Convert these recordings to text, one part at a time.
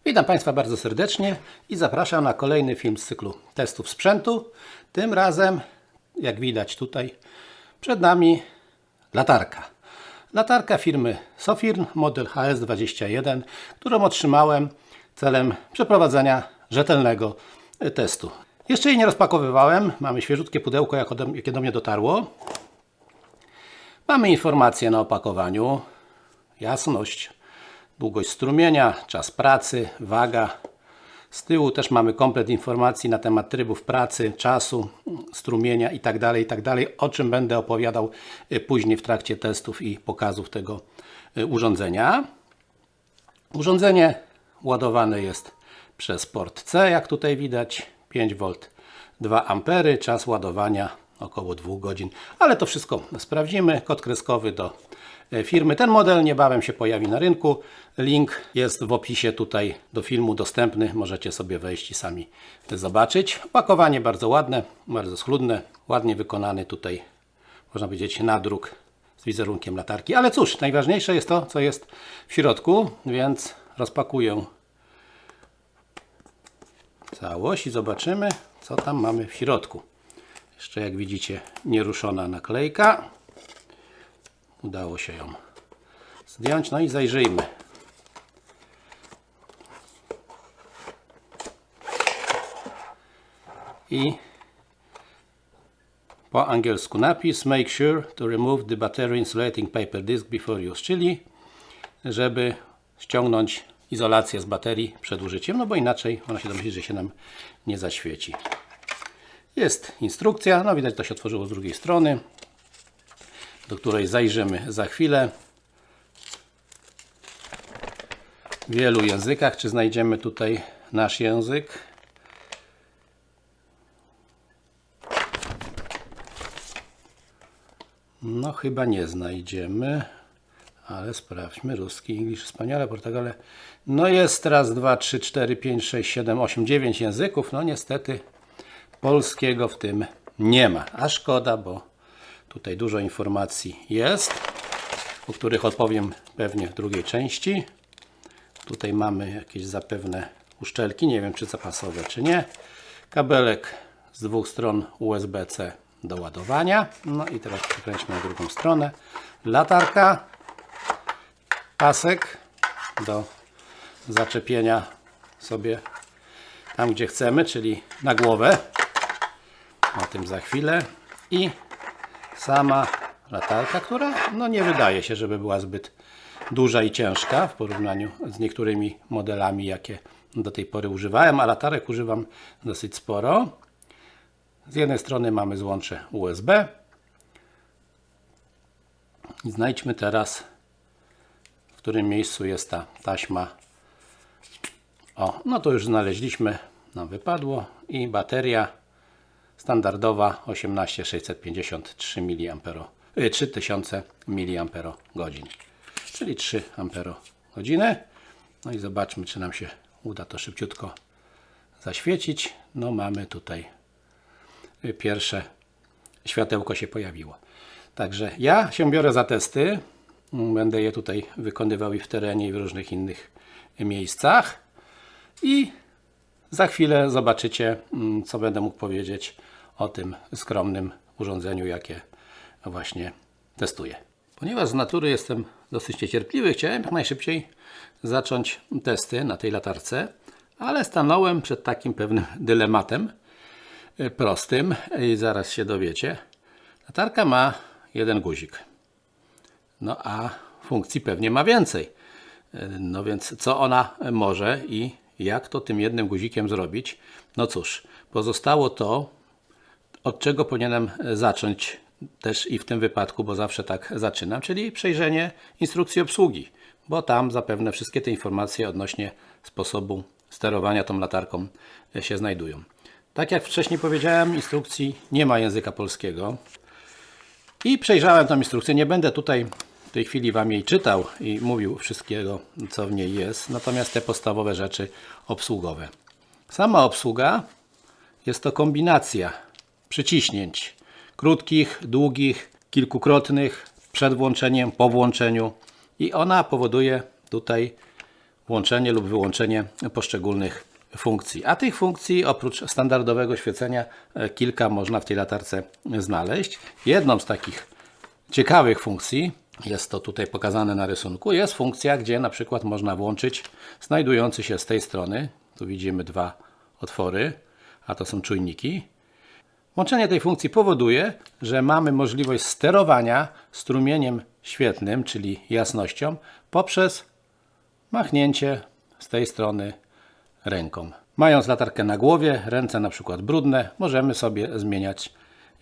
Witam Państwa bardzo serdecznie i zapraszam na kolejny film z cyklu testów sprzętu. Tym razem, jak widać tutaj, przed nami latarka. Latarka firmy Sofirn, model HS21, którą otrzymałem celem przeprowadzenia rzetelnego testu. Jeszcze jej nie rozpakowywałem, mamy świeżutkie pudełko, jakie do mnie dotarło. Mamy informacje na opakowaniu, jasność, długość strumienia, czas pracy, waga. Z tyłu też mamy komplet informacji na temat trybów pracy, czasu, strumienia itd., o czym będę opowiadał później w trakcie testów i pokazów tego urządzenia. Urządzenie ładowane jest przez port C, jak tutaj widać, 5V, 2 A, czas ładowania około 2 godzin, ale to wszystko sprawdzimy. Kod kreskowy do firmy. Ten model niebawem się pojawi na rynku. Link jest w opisie tutaj do filmu dostępny. Możecie sobie wejść i sami zobaczyć. Opakowanie bardzo ładne, bardzo schludne, ładnie wykonany tutaj, można powiedzieć, nadruk z wizerunkiem latarki. Ale cóż, najważniejsze jest to, co jest w środku, więc rozpakuję całość i zobaczymy, co tam mamy w środku. Jeszcze, jak widzicie, nieruszona naklejka. Udało się ją zdjąć, no i zajrzyjmy. I po angielsku napis: make sure to remove the battery insulating paper disc before use, czyli żeby ściągnąć izolację z baterii przed użyciem, no bo inaczej ona się domyśli, że się nam nie zaświeci. Jest instrukcja, no widać, to się otworzyło z drugiej strony, do której zajrzymy za chwilę. W wielu językach, czy znajdziemy tutaj nasz język? No chyba nie znajdziemy, ale sprawdźmy. Ruski, English, wspaniale, Portugale. No jest raz, 2, 3, 4, 5, 6, 7, 8, 9 języków. No niestety polskiego w tym nie ma, a szkoda, bo tutaj dużo informacji jest, o których odpowiem pewnie w drugiej części. Tutaj mamy jakieś zapewne uszczelki, nie wiem czy zapasowe, czy nie. Kabelek z dwóch stron USB-C do ładowania. No i teraz przekręćmy na drugą stronę. Latarka, pasek do zaczepienia sobie tam, gdzie chcemy, czyli na głowę. O tym za chwilę. I sama latarka, która no nie wydaje się, żeby była zbyt duża i ciężka w porównaniu z niektórymi modelami, jakie do tej pory używałem, a latarek używam dosyć sporo. Z jednej strony mamy złącze USB. I znajdźmy teraz, w którym miejscu jest ta taśma. O, no to już znaleźliśmy, nam wypadło. I bateria standardowa 18653 mAh, 3000 mAh, czyli 3 Ah. No i zobaczmy, czy nam się uda to szybciutko zaświecić. No mamy tutaj pierwsze światełko się pojawiło. Także ja się biorę za testy. Będę je tutaj wykonywał i w terenie, i w różnych innych miejscach. I za chwilę zobaczycie, co będę mógł powiedzieć o tym skromnym urządzeniu, jakie właśnie testuję. Ponieważ z natury jestem dosyć niecierpliwy, chciałem jak najszybciej zacząć testy na tej latarce, ale stanąłem przed takim pewnym dylematem prostym i zaraz się dowiecie. Latarka ma jeden guzik, no a funkcji pewnie ma więcej. No więc co ona może i jak to tym jednym guzikiem zrobić? No cóż, pozostało to, od czego powinienem zacząć też i w tym wypadku, bo zawsze tak zaczynam, czyli przejrzenie instrukcji obsługi, bo tam zapewne wszystkie te informacje odnośnie sposobu sterowania tą latarką się znajdują. Tak jak wcześniej powiedziałem, instrukcji nie ma języka polskiego i przejrzałem tą instrukcję. Nie będę tutaj w tej chwili Wam jej czytał i mówił wszystkiego, co w niej jest, natomiast te podstawowe rzeczy obsługowe. Sama obsługa jest to kombinacja przyciśnięć krótkich, długich, kilkukrotnych, przed włączeniem, po włączeniu i ona powoduje tutaj włączenie lub wyłączenie poszczególnych funkcji. A tych funkcji oprócz standardowego świecenia kilka można w tej latarce znaleźć. Jedną z takich ciekawych funkcji, jest to tutaj pokazane na rysunku, jest funkcja, gdzie na przykład można włączyć znajdujący się z tej strony, tu widzimy dwa otwory, a to są czujniki. Włączenie tej funkcji powoduje, że mamy możliwość sterowania strumieniem świetlnym, czyli jasnością, poprzez machnięcie z tej strony ręką. Mając latarkę na głowie, ręce na przykład brudne, możemy sobie zmieniać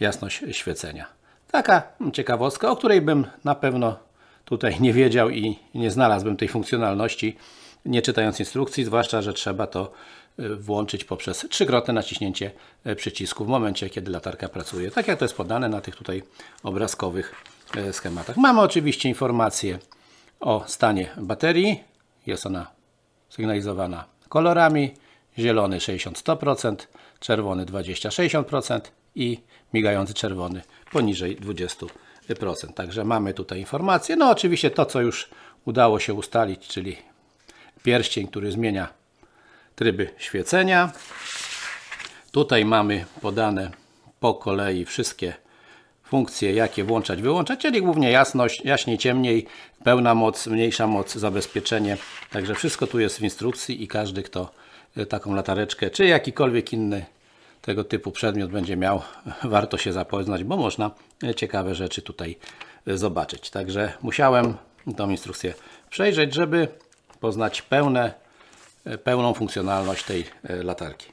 jasność świecenia. Taka ciekawostka, o której bym na pewno tutaj nie wiedział i nie znalazłbym tej funkcjonalności, nie czytając instrukcji, zwłaszcza że trzeba to włączyć poprzez trzykrotne naciśnięcie przycisku w momencie, kiedy latarka pracuje. Tak jak to jest podane na tych tutaj obrazkowych schematach. Mamy oczywiście informacje o stanie baterii. Jest ona sygnalizowana kolorami. Zielony 60-100%, czerwony 20-60% i migający czerwony poniżej 20%. Także mamy tutaj informacje. No oczywiście to, co już udało się ustalić, czyli pierścień, który zmienia tryby świecenia. Tutaj mamy podane po kolei wszystkie funkcje, jakie włączać, wyłączać, czyli głównie jasność, jaśniej, ciemniej, pełna moc, mniejsza moc, zabezpieczenie. Także wszystko tu jest w instrukcji i każdy, kto taką latareczkę, czy jakikolwiek inny tego typu przedmiot będzie miał, warto się zapoznać, bo można ciekawe rzeczy tutaj zobaczyć. Także musiałem tą instrukcję przejrzeć, żeby poznać pełną funkcjonalność tej latarki.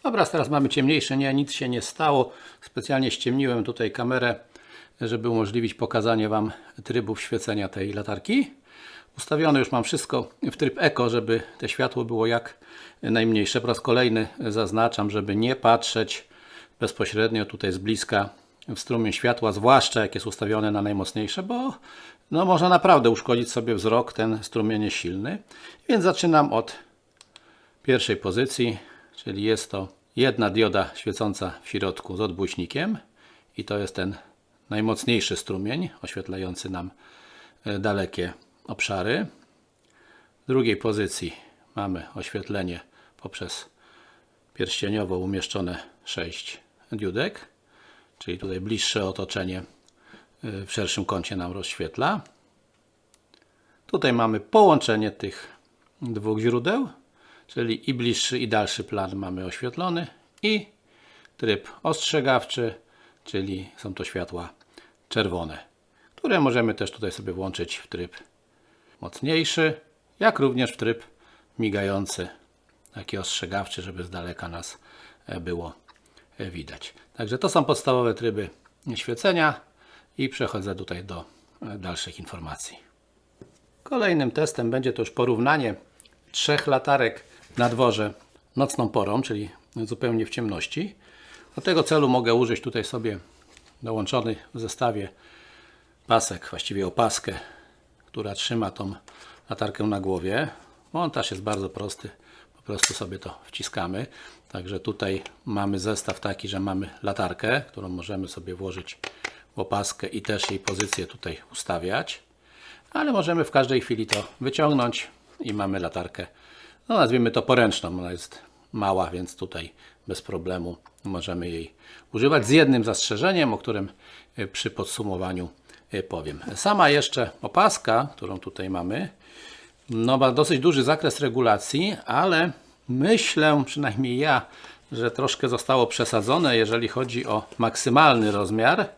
Obraz teraz mamy ciemniejszy, nie, nic się nie stało. Specjalnie ściemniłem tutaj kamerę, żeby umożliwić pokazanie Wam trybów świecenia tej latarki. Ustawione już mam wszystko w tryb Eco, żeby te światło było jak najmniejsze. Po raz kolejny zaznaczam, żeby nie patrzeć bezpośrednio tutaj z bliska w strumień światła, zwłaszcza jak jest ustawione na najmocniejsze, bo no, można naprawdę uszkodzić sobie wzrok, ten strumień jest silny. Więc zaczynam od pierwszej pozycji, czyli jest to jedna dioda świecąca w środku z odbłyśnikiem i to jest ten najmocniejszy strumień oświetlający nam dalekie obszary. W drugiej pozycji mamy oświetlenie poprzez pierścieniowo umieszczone 6 diodek, czyli tutaj bliższe otoczenie w szerszym kącie nam rozświetla. Tutaj mamy połączenie tych dwóch źródeł, czyli i bliższy i dalszy plan mamy oświetlony i tryb ostrzegawczy, czyli są to światła czerwone, które możemy też tutaj sobie włączyć w tryb mocniejszy, jak również w tryb migający, taki ostrzegawczy, żeby z daleka nas było widać. Także to są podstawowe tryby świecenia i przechodzę tutaj do dalszych informacji. Kolejnym testem będzie to już porównanie 3 latarek na dworze nocną porą, czyli zupełnie w ciemności. Do tego celu mogę użyć tutaj sobie dołączony w zestawie pasek, właściwie opaskę, która trzyma tą latarkę na głowie. Montaż jest bardzo prosty, po prostu sobie to wciskamy. Także tutaj mamy zestaw taki, że mamy latarkę, którą możemy sobie włożyć w opaskę i też jej pozycję tutaj ustawiać. Ale możemy w każdej chwili to wyciągnąć i mamy latarkę, no nazwijmy to poręczną. Ona jest mała, więc tutaj bez problemu możemy jej używać, z jednym zastrzeżeniem, o którym przy podsumowaniu powiem. Sama jeszcze opaska, którą tutaj mamy, no ma dosyć duży zakres regulacji, ale myślę, przynajmniej ja, że troszkę zostało przesadzone, jeżeli chodzi o maksymalny rozmiar,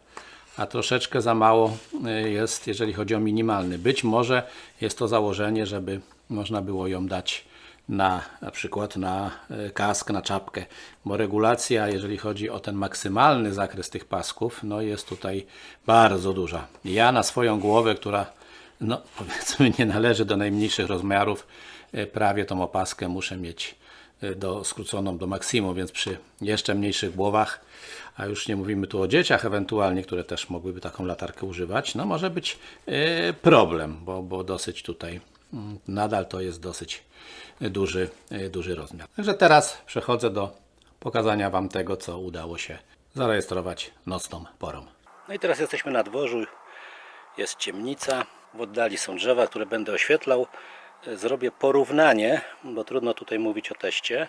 a troszeczkę za mało jest, jeżeli chodzi o minimalny. Być może jest to założenie, żeby można było ją dać na przykład na kask, na czapkę, bo regulacja, jeżeli chodzi o ten maksymalny zakres tych pasków, no jest tutaj bardzo duża. Ja na swoją głowę, która no powiedzmy nie należy do najmniejszych rozmiarów, prawie tą opaskę muszę mieć skróconą do maksimum, więc przy jeszcze mniejszych głowach, a już nie mówimy tu o dzieciach ewentualnie, które też mogłyby taką latarkę używać, no może być problem, bo dosyć tutaj nadal to jest dosyć duży rozmiar. Także teraz przechodzę do pokazania Wam tego, co udało się zarejestrować nocną porą. No i teraz jesteśmy na dworzu, jest ciemnica, w oddali są drzewa, które będę oświetlał. zrobię porównanie, bo trudno tutaj mówić o teście.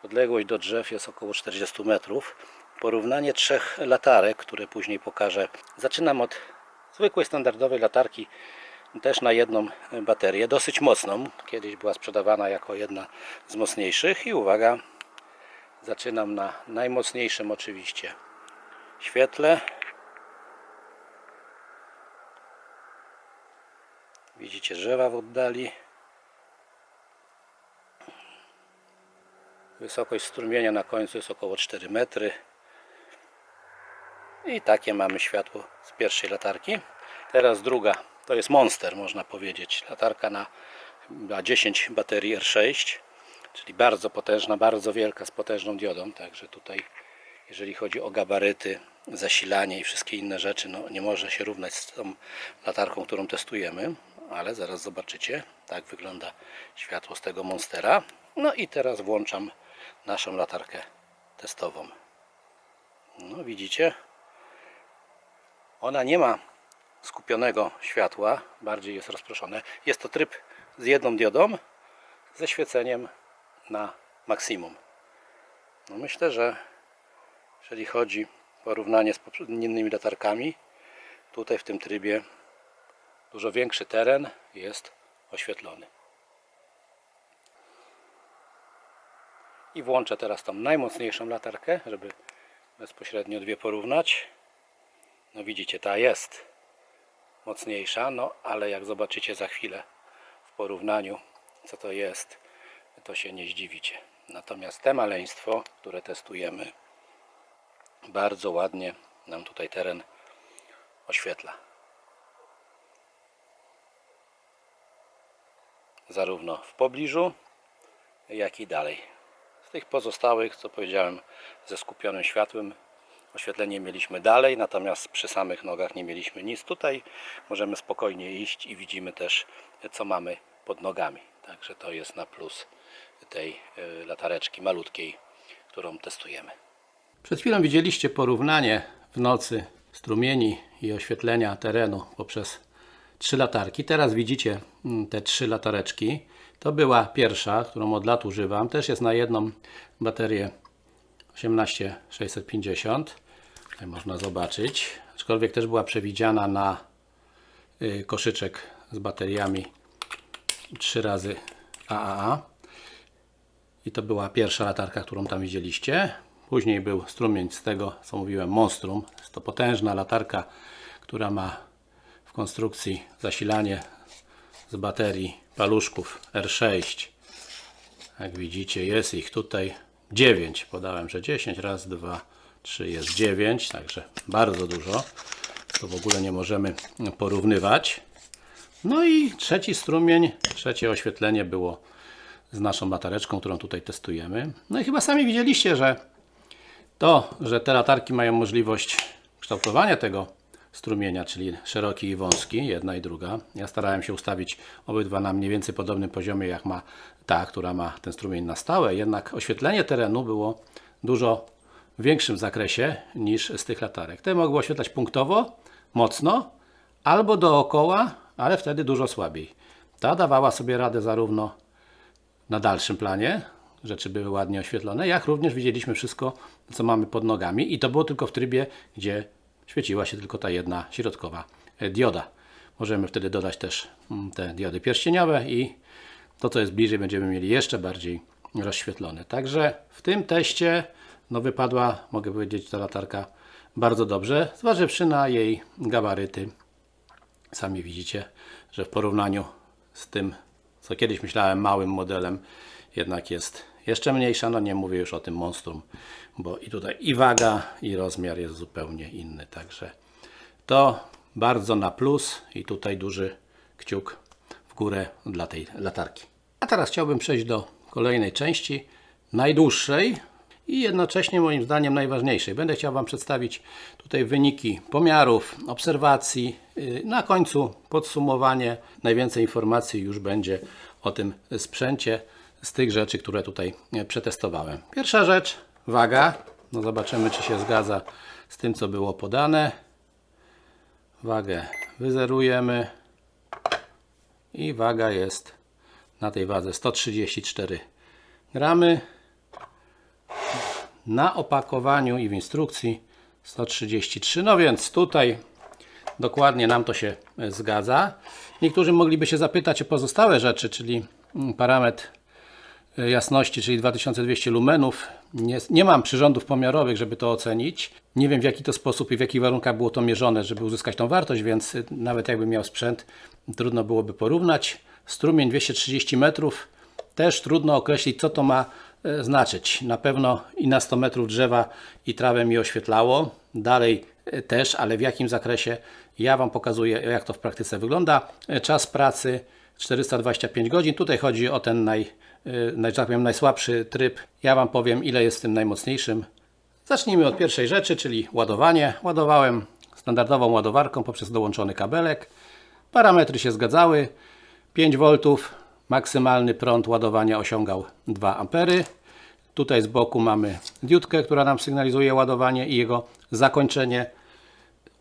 Odległość do drzew jest około 40 metrów. Porównanie 3 latarek, które później pokażę. Zaczynam od zwykłej, standardowej latarki, też na jedną baterię, dosyć mocną. Kiedyś była sprzedawana jako jedna z mocniejszych i uwaga, zaczynam na najmocniejszym oczywiście świetle. Widzicie drzewa w oddali. Wysokość strumienia na końcu jest około 4 metry. I takie mamy światło z pierwszej latarki. Teraz druga, to jest Monster, można powiedzieć. Latarka na 10 baterii R6, czyli bardzo potężna, bardzo wielka, z potężną diodą. Także tutaj, jeżeli chodzi o gabaryty, zasilanie i wszystkie inne rzeczy, no nie może się równać z tą latarką, którą testujemy. Ale zaraz zobaczycie, tak wygląda światło z tego Monstera. No i teraz włączam naszą latarkę testową. No widzicie, ona nie ma skupionego światła, bardziej jest rozproszone. Jest to tryb z jedną diodą, ze świeceniem na maksimum. No myślę, że jeżeli chodzi o porównanie z innymi latarkami, tutaj w tym trybie dużo większy teren jest oświetlony. I włączę teraz tą najmocniejszą latarkę, żeby bezpośrednio dwie porównać. No widzicie, ta jest mocniejsza, no ale jak zobaczycie za chwilę w porównaniu, co to jest, to się nie zdziwicie. Natomiast te maleństwo, które testujemy, bardzo ładnie nam tutaj teren oświetla. Zarówno w pobliżu, jak i dalej. Z tych pozostałych, co powiedziałem, ze skupionym światłem, oświetlenie mieliśmy dalej, natomiast przy samych nogach nie mieliśmy nic. Tutaj możemy spokojnie iść i widzimy też, co mamy pod nogami. Także to jest na plus tej latareczki malutkiej, którą testujemy. Przed chwilą widzieliście porównanie w nocy strumieni i oświetlenia terenu poprzez 3 latarki. Teraz widzicie te 3 latareczki. To była pierwsza, którą od lat używam. Też jest na jedną baterię 18650. Tutaj można zobaczyć. Aczkolwiek też była przewidziana na koszyczek z bateriami 3 razy AAA. I to była pierwsza latarka, którą tam widzieliście. Później był strumień z tego, co mówiłem, Monstrum. Jest to potężna latarka, która ma w konstrukcji zasilanie z baterii paluszków R6. Jak widzicie, jest ich tutaj 9. Podałem, że 10. Raz, 2, 3, jest 9. Także bardzo dużo. To w ogóle nie możemy porównywać. No i trzeci strumień, trzecie oświetlenie było z naszą latareczką, którą tutaj testujemy. No i chyba sami widzieliście, że te latarki mają możliwość kształtowania tego strumienia, czyli szeroki i wąski, jedna i druga. Ja starałem się ustawić obydwa na mniej więcej podobnym poziomie, jak ma ta, która ma ten strumień na stałe. Jednak oświetlenie terenu było dużo w większym zakresie niż z tych latarek. Te mogły oświetlać punktowo, mocno, albo dookoła, ale wtedy dużo słabiej. Ta dawała sobie radę zarówno na dalszym planie, rzeczy były ładnie oświetlone, jak również widzieliśmy wszystko, co mamy pod nogami, i to było tylko w trybie, gdzie świeciła się tylko ta jedna środkowa dioda. Możemy wtedy dodać też te diody pierścieniowe i to, co jest bliżej, będziemy mieli jeszcze bardziej rozświetlone. Także w tym teście wypadła, mogę powiedzieć, ta latarka bardzo dobrze, zważywszy na jej gabaryty. Sami widzicie, że w porównaniu z tym, co kiedyś myślałem małym modelem, jednak jest jeszcze mniejsza. No nie mówię już o tym Monstrum, bo i tutaj i waga, i rozmiar jest zupełnie inny. Także to bardzo na plus i tutaj duży kciuk w górę dla tej latarki. A teraz chciałbym przejść do kolejnej części, najdłuższej i jednocześnie moim zdaniem najważniejszej. Będę chciał Wam przedstawić tutaj wyniki pomiarów, obserwacji. Na końcu podsumowanie. Najwięcej informacji już będzie o tym sprzęcie z tych rzeczy, które tutaj przetestowałem. Pierwsza rzecz, waga. No zobaczymy, czy się zgadza z tym, co było podane. Wagę wyzerujemy i waga jest na tej wadze 134 gramy. Na opakowaniu i w instrukcji 133, no więc tutaj dokładnie nam to się zgadza. Niektórzy mogliby się zapytać o pozostałe rzeczy, czyli parametr jasności, czyli 2200 lumenów. Nie mam przyrządów pomiarowych, żeby to ocenić. Nie wiem, w jaki to sposób i w jakich warunkach było to mierzone, żeby uzyskać tą wartość, więc nawet jakbym miał sprzęt, trudno byłoby porównać. Strumień 230 metrów, też trudno określić, co to ma znaczyć. Na pewno i na 100 metrów drzewa i trawę mi oświetlało. Dalej też, ale w jakim zakresie, ja Wam pokazuję, jak to w praktyce wygląda. Czas pracy 425 godzin. Tutaj chodzi o ten tak powiem, najsłabszy tryb. Ja Wam powiem, ile jest w tym najmocniejszym. Zacznijmy od pierwszej rzeczy, czyli ładowanie. Ładowałem standardową ładowarką poprzez dołączony kabelek. Parametry się zgadzały. 5 V, maksymalny prąd ładowania osiągał 2 A. Tutaj z boku mamy diodkę, która nam sygnalizuje ładowanie i jego zakończenie.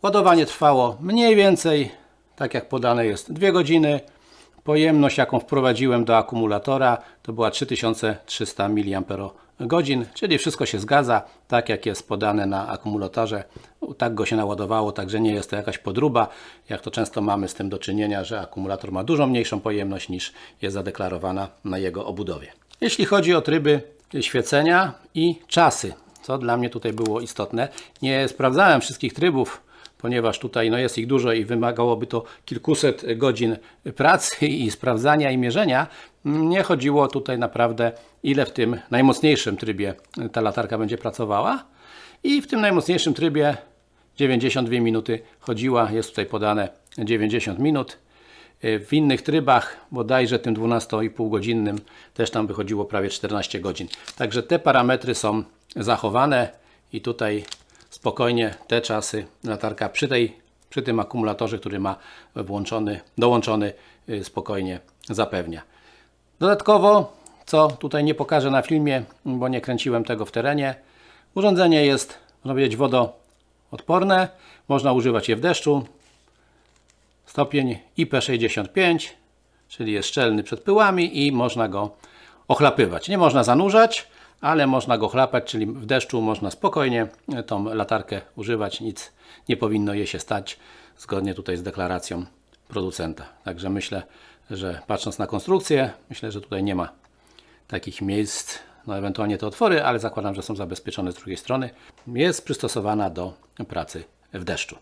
Ładowanie trwało mniej więcej, tak jak podane jest, 2 godziny. Pojemność, jaką wprowadziłem do akumulatora, to była 3300 mAh, czyli wszystko się zgadza, tak jak jest podane na akumulatorze. Tak go się naładowało, także nie jest to jakaś podróba, jak to często mamy z tym do czynienia, że akumulator ma dużo mniejszą pojemność niż jest zadeklarowana na jego obudowie. Jeśli chodzi o tryby świecenia i czasy, co dla mnie tutaj było istotne, nie sprawdzałem wszystkich trybów, ponieważ tutaj jest ich dużo i wymagałoby to kilkuset godzin pracy i sprawdzania i mierzenia. Nie chodziło tutaj naprawdę, ile w tym najmocniejszym trybie ta latarka będzie pracowała. I w tym najmocniejszym trybie 92 minuty chodziła, jest tutaj podane 90 minut. W innych trybach, bodajże tym 12,5 godzinnym, też tam wychodziło prawie 14 godzin. Także te parametry są zachowane i tutaj spokojnie te czasy latarka przy tym akumulatorze, który ma dołączony, spokojnie zapewnia. Dodatkowo, co tutaj nie pokażę na filmie, bo nie kręciłem tego w terenie, urządzenie jest, można powiedzieć, wodoodporne, można używać je w deszczu. Stopień IP65, czyli jest szczelny przed pyłami i można go ochlapywać. Nie można zanurzać, ale można go chlapać, czyli w deszczu można spokojnie tą latarkę używać, nic nie powinno jej się stać, zgodnie tutaj z deklaracją producenta. Także myślę, że patrząc na konstrukcję, myślę, że tutaj nie ma takich miejsc, ewentualnie te otwory, ale zakładam, że są zabezpieczone z drugiej strony. Jest przystosowana do pracy w deszczu.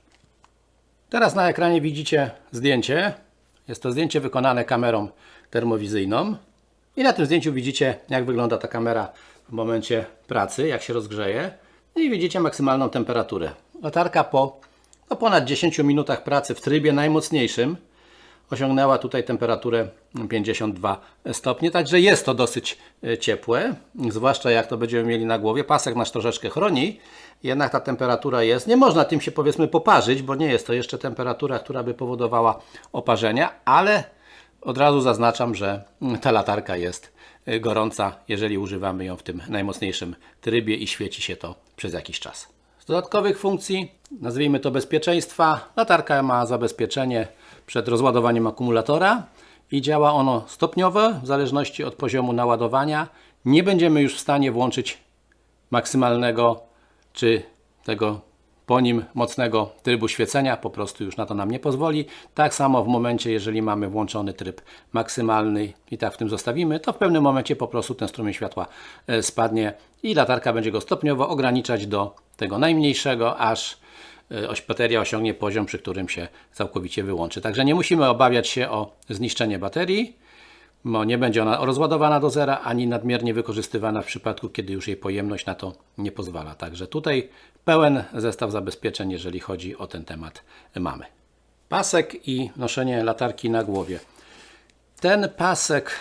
Teraz na ekranie widzicie zdjęcie. Jest to zdjęcie wykonane kamerą termowizyjną. I na tym zdjęciu widzicie, jak wygląda ta kamera w momencie pracy, jak się rozgrzeje. I widzicie maksymalną temperaturę. Latarka po ponad 10 minutach pracy w trybie najmocniejszym osiągnęła tutaj temperaturę 52 stopnie. Także jest to dosyć ciepłe, zwłaszcza jak to będziemy mieli na głowie. Pasek nas troszeczkę chroni, jednak ta temperatura jest. Nie można tym się, powiedzmy, poparzyć, bo nie jest to jeszcze temperatura, która by powodowała oparzenia, ale od razu zaznaczam, że ta latarka jest gorąca, jeżeli używamy ją w tym najmocniejszym trybie i świeci się to przez jakiś czas. Z dodatkowych funkcji, nazwijmy to bezpieczeństwa, latarka ma zabezpieczenie przed rozładowaniem akumulatora i działa ono stopniowo, w zależności od poziomu naładowania. Nie będziemy już w stanie włączyć maksymalnego czy tego po nim mocnego trybu świecenia, po prostu już na to nam nie pozwoli. Tak samo w momencie, jeżeli mamy włączony tryb maksymalny i tak w tym zostawimy, to w pewnym momencie po prostu ten strumień światła spadnie i latarka będzie go stopniowo ograniczać do tego najmniejszego, aż bateria osiągnie poziom, przy którym się całkowicie wyłączy. Także nie musimy obawiać się o zniszczenie baterii, bo nie będzie ona rozładowana do zera, ani nadmiernie wykorzystywana w przypadku, kiedy już jej pojemność na to nie pozwala. Także tutaj pełen zestaw zabezpieczeń, jeżeli chodzi o ten temat, mamy. Pasek i noszenie latarki na głowie. Ten pasek,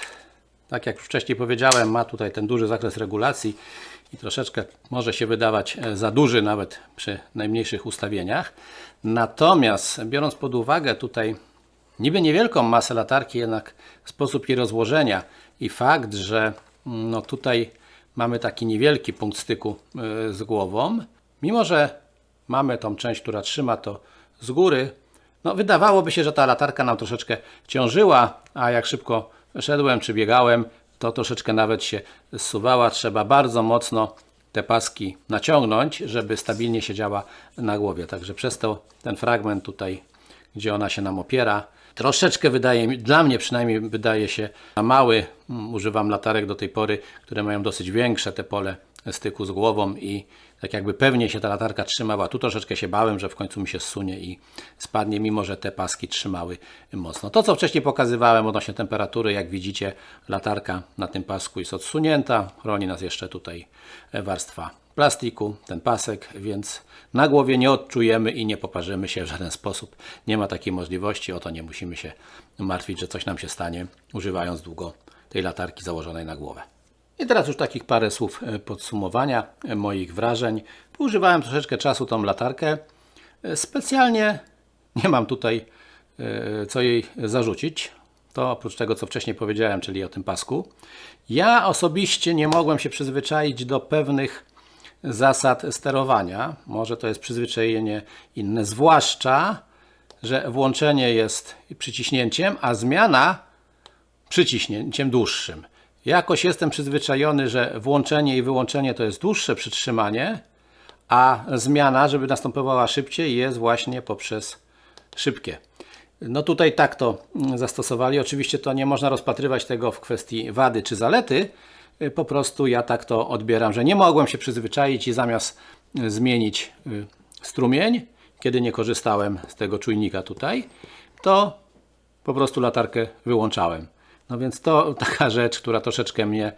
tak jak już wcześniej powiedziałem, ma tutaj ten duży zakres regulacji i troszeczkę może się wydawać za duży nawet przy najmniejszych ustawieniach. Natomiast biorąc pod uwagę tutaj niby niewielką masę latarki, jednak sposób jej rozłożenia i fakt, że tutaj mamy taki niewielki punkt styku z głową, mimo że mamy tą część, która trzyma to z góry, wydawałoby się, że ta latarka nam troszeczkę ciążyła, a jak szybko szedłem czy biegałem, to troszeczkę nawet się zsuwała. Trzeba bardzo mocno te paski naciągnąć, żeby stabilnie siedziała na głowie. Także przez to ten fragment tutaj, gdzie ona się nam opiera, troszeczkę dla mnie przynajmniej wydaje się mały. Używam latarek do tej pory, które mają dosyć większe te pole styku z głową i tak jakby pewnie się ta latarka trzymała. Tu troszeczkę się bałem, że w końcu mi się zsunie i spadnie, mimo że te paski trzymały mocno. To, co wcześniej pokazywałem odnośnie temperatury, jak widzicie, latarka na tym pasku jest odsunięta. Chroni nas jeszcze tutaj warstwa plastiku, ten pasek, więc na głowie nie odczujemy i nie poparzymy się w żaden sposób. Nie ma takiej możliwości, o to nie musimy się martwić, że coś nam się stanie, używając długo tej latarki założonej na głowę. I teraz już takich parę słów podsumowania moich wrażeń. Używałem troszeczkę czasu tą latarkę. Specjalnie nie mam tutaj co jej zarzucić. To oprócz tego, co wcześniej powiedziałem, czyli o tym pasku. Ja osobiście nie mogłem się przyzwyczaić do pewnych zasad sterowania. Może to jest przyzwyczajenie inne, zwłaszcza, że włączenie jest przyciśnięciem, a zmiana przyciśnięciem dłuższym. Jakoś jestem przyzwyczajony, że włączenie i wyłączenie to jest dłuższe przytrzymanie, a zmiana, żeby następowała szybciej, jest właśnie poprzez szybkie. No tutaj tak to zastosowali. Oczywiście to nie można rozpatrywać tego w kwestii wady czy zalety. Po prostu ja tak to odbieram, że nie mogłem się przyzwyczaić i zamiast zmienić strumień, kiedy nie korzystałem z tego czujnika tutaj, to po prostu latarkę wyłączałem. No więc to taka rzecz, która troszeczkę mnie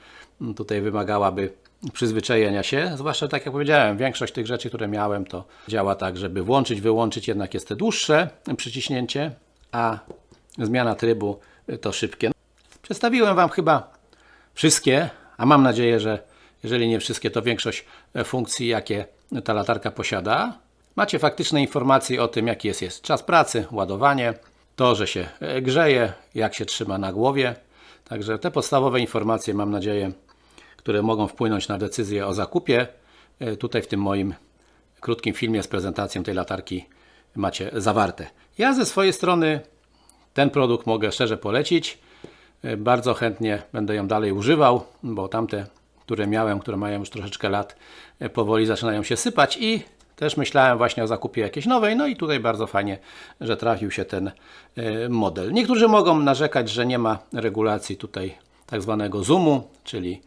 tutaj wymagałaby przyzwyczajenia się. Zwłaszcza tak jak powiedziałem, większość tych rzeczy, które miałem, to działa tak, żeby włączyć, wyłączyć, jednak jest to dłuższe przyciśnięcie, a zmiana trybu to szybkie. Przedstawiłem Wam chyba wszystkie, a mam nadzieję, że jeżeli nie wszystkie, to większość funkcji, jakie ta latarka posiada. Macie faktyczne informacje o tym, jaki jest czas pracy, ładowanie, to, że się grzeje, jak się trzyma na głowie. Także te podstawowe informacje, mam nadzieję, które mogą wpłynąć na decyzję o zakupie, tutaj w tym moim krótkim filmie z prezentacją tej latarki macie zawarte. Ja ze swojej strony ten produkt mogę szczerze polecić. Bardzo chętnie będę ją dalej używał, bo tamte, które miałem, które mają już troszeczkę lat, powoli zaczynają się sypać i też myślałem właśnie o zakupie jakiejś nowej, no i tutaj bardzo fajnie, że trafił się ten model. Niektórzy mogą narzekać, że nie ma regulacji tutaj tak zwanego zoomu, czyli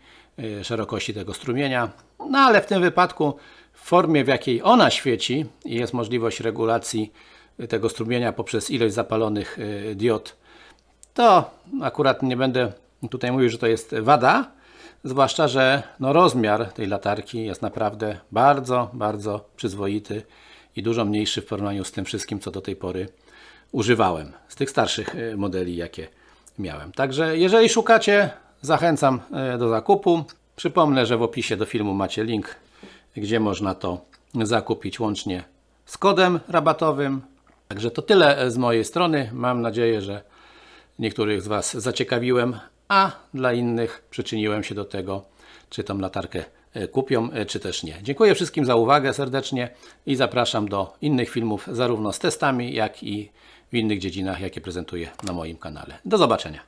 szerokości tego strumienia, no ale w tym wypadku w formie, w jakiej ona świeci i jest możliwość regulacji tego strumienia poprzez ilość zapalonych diod, to akurat nie będę tutaj mówił, że to jest wada, zwłaszcza, że no rozmiar tej latarki jest naprawdę bardzo, bardzo przyzwoity i dużo mniejszy w porównaniu z tym wszystkim, co do tej pory używałem, z tych starszych modeli, jakie miałem. Także jeżeli szukacie, zachęcam do zakupu. Przypomnę, że w opisie do filmu macie link, gdzie można to zakupić łącznie z kodem rabatowym. Także to tyle z mojej strony. Mam nadzieję, że niektórych z Was zaciekawiłem, a dla innych przyczyniłem się do tego, czy tą latarkę kupią, czy też nie. Dziękuję wszystkim za uwagę serdecznie i zapraszam do innych filmów, zarówno z testami, jak i w innych dziedzinach, jakie prezentuję na moim kanale. Do zobaczenia.